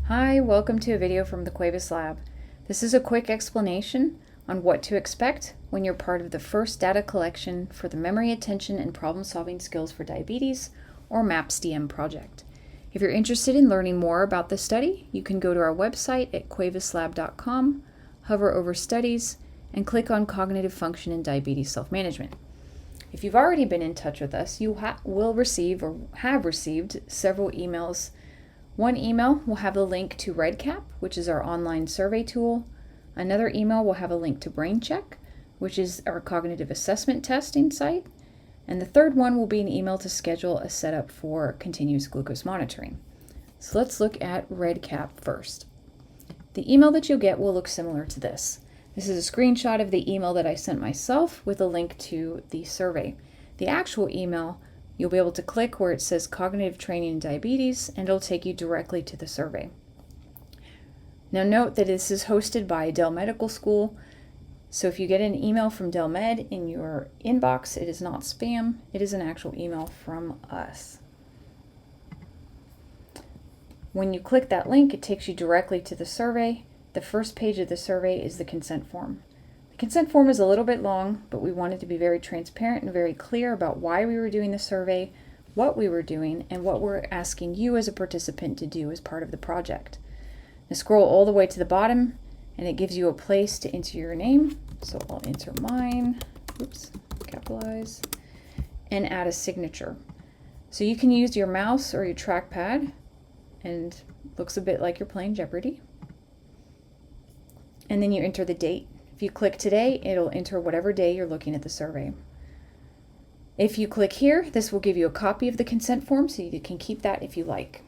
Hi, welcome to a video from the Cuevas Lab. This is a quick explanation on what to expect when you're part of the first data collection for the Memory, Attention, and Problem-Solving Skills for Diabetes, or MAPS-DM project. If you're interested in learning more about this study, you can go to our website at cuevaslab.com, hover over Studies, and click on Cognitive Function in Diabetes Self-Management. If you've already been in touch with us, you will receive or have received several emails. One email will have a link to REDCap, which is our online survey tool. Another email will have a link to BrainCheck, which is our cognitive assessment testing site. And the third one will be an email to schedule a setup for continuous glucose monitoring. So let's look at REDCap first. The email that you'll get will look similar to this. This is a screenshot of the email that I sent myself with a link to the survey. The actual email, you'll be able to click where it says Cognitive Training in Diabetes, and it'll take you directly to the survey. Now note that this is hosted by Dell Medical School, so if you get an email from Dell Med in your inbox, it is not spam, it is an actual email from us. When you click that link, it takes you directly to the survey. The first page of the survey is the consent form. The consent form is a little bit long, but we wanted to be very transparent and very clear about why we were doing the survey, what we were doing, and what we're asking you as a participant to do as part of the project. Now scroll all the way to the bottom, and it gives you a place to enter your name. So I'll enter mine, capitalize, and add a signature. So you can use your mouse or your trackpad, and looks a bit like you're playing Jeopardy. And then you enter the date. If you click today, it'll enter whatever day you're looking at the survey. If you click here, this will give you a copy of the consent form, so you can keep that if you like.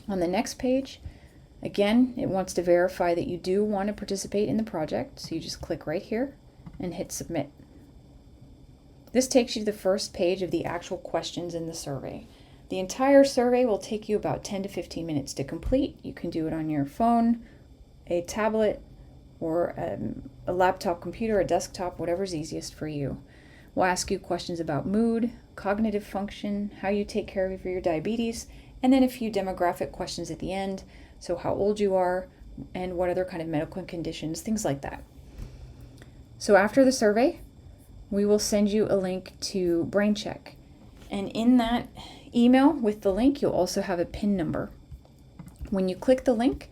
On the next page, again, it wants to verify that you do want to participate in the project, so you just click right here and hit submit. This takes you to the first page of the actual questions in the survey. The entire survey will take you about 10 to 15 minutes to complete. You can do it on your phone, a tablet, or a laptop computer, a desktop, whatever's easiest for you. We'll ask you questions about mood, cognitive function, how you take care of your diabetes, and then a few demographic questions at the end. So how old you are, and what other kind of medical conditions, things like that. So after the survey, we will send you a link to BrainCheck. And in that email with the link, you'll also have a PIN number. When you click the link,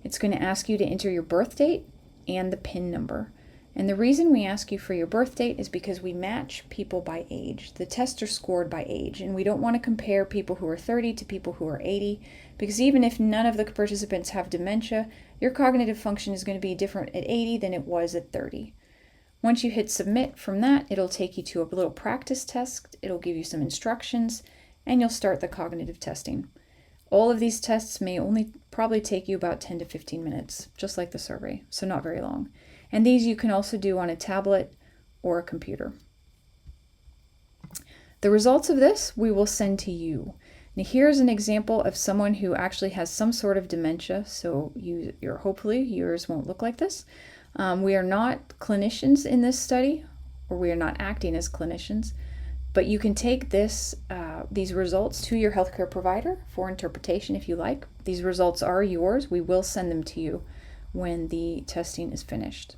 it's going to ask you to enter your birth date and the PIN number. And the reason we ask you for your birth date is because we match people by age. The tests are scored by age, and we don't want to compare people who are 30 to people who are 80, because even if none of the participants have dementia, your cognitive function is going to be different at 80 than it was at 30. Once you hit submit from that, it'll take you to a little practice test. It'll give you some instructions, and you'll start the cognitive testing. All of these tests may only probably take you about 10 to 15 minutes, just like the survey, so not very long. And these you can also do on a tablet or a computer. The results of this we will send to you. Now here's an example of someone who actually has some sort of dementia, so hopefully yours won't look like this. We are not clinicians in this study, or we are not acting as clinicians, but you can take these results to your healthcare provider for interpretation if you like. These results are yours. We will send them to you when the testing is finished.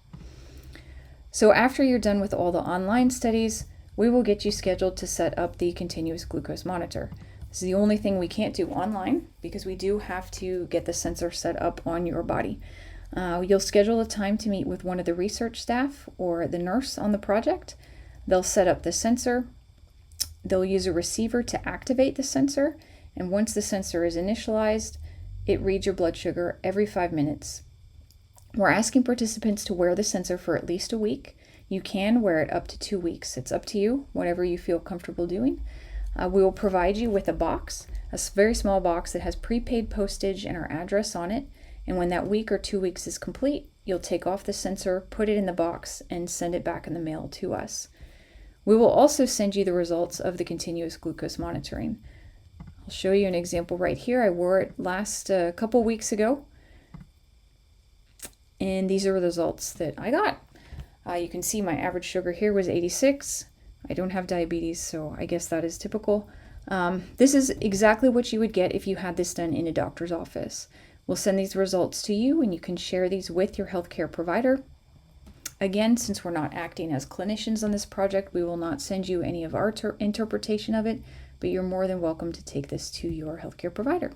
So after you're done with all the online studies, we will get you scheduled to set up the continuous glucose monitor. This is the only thing we can't do online because we do have to get the sensor set up on your body. You'll schedule a time to meet with one of the research staff or the nurse on the project. They'll set up the sensor. They'll use a receiver to activate the sensor, and once the sensor is initialized, it reads your blood sugar every 5 minutes. We're asking participants to wear the sensor for at least a week. You can wear it up to 2 weeks. It's up to you, whatever you feel comfortable doing. We will provide you with a box, a very small box that has prepaid postage and our address on it, and when that week or 2 weeks is complete, you'll take off the sensor, put it in the box, and send it back in the mail to us. We will also send you the results of the continuous glucose monitoring. I'll show you an example right here. I wore it last couple weeks ago, and these are the results that I got. You can see my average sugar here was 86. I don't have diabetes, so I guess that is typical. This is exactly what you would get if you had this done in a doctor's office. We'll send these results to you, and you can share these with your healthcare provider. Again, since we're not acting as clinicians on this project, we will not send you any of our interpretation of it, but you're more than welcome to take this to your healthcare provider.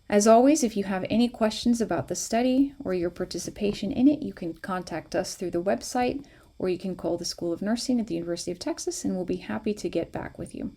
As always, if you have any questions about the study or your participation in it, you can contact us through the website, or you can call the School of Nursing at the University of Texas, and we'll be happy to get back with you.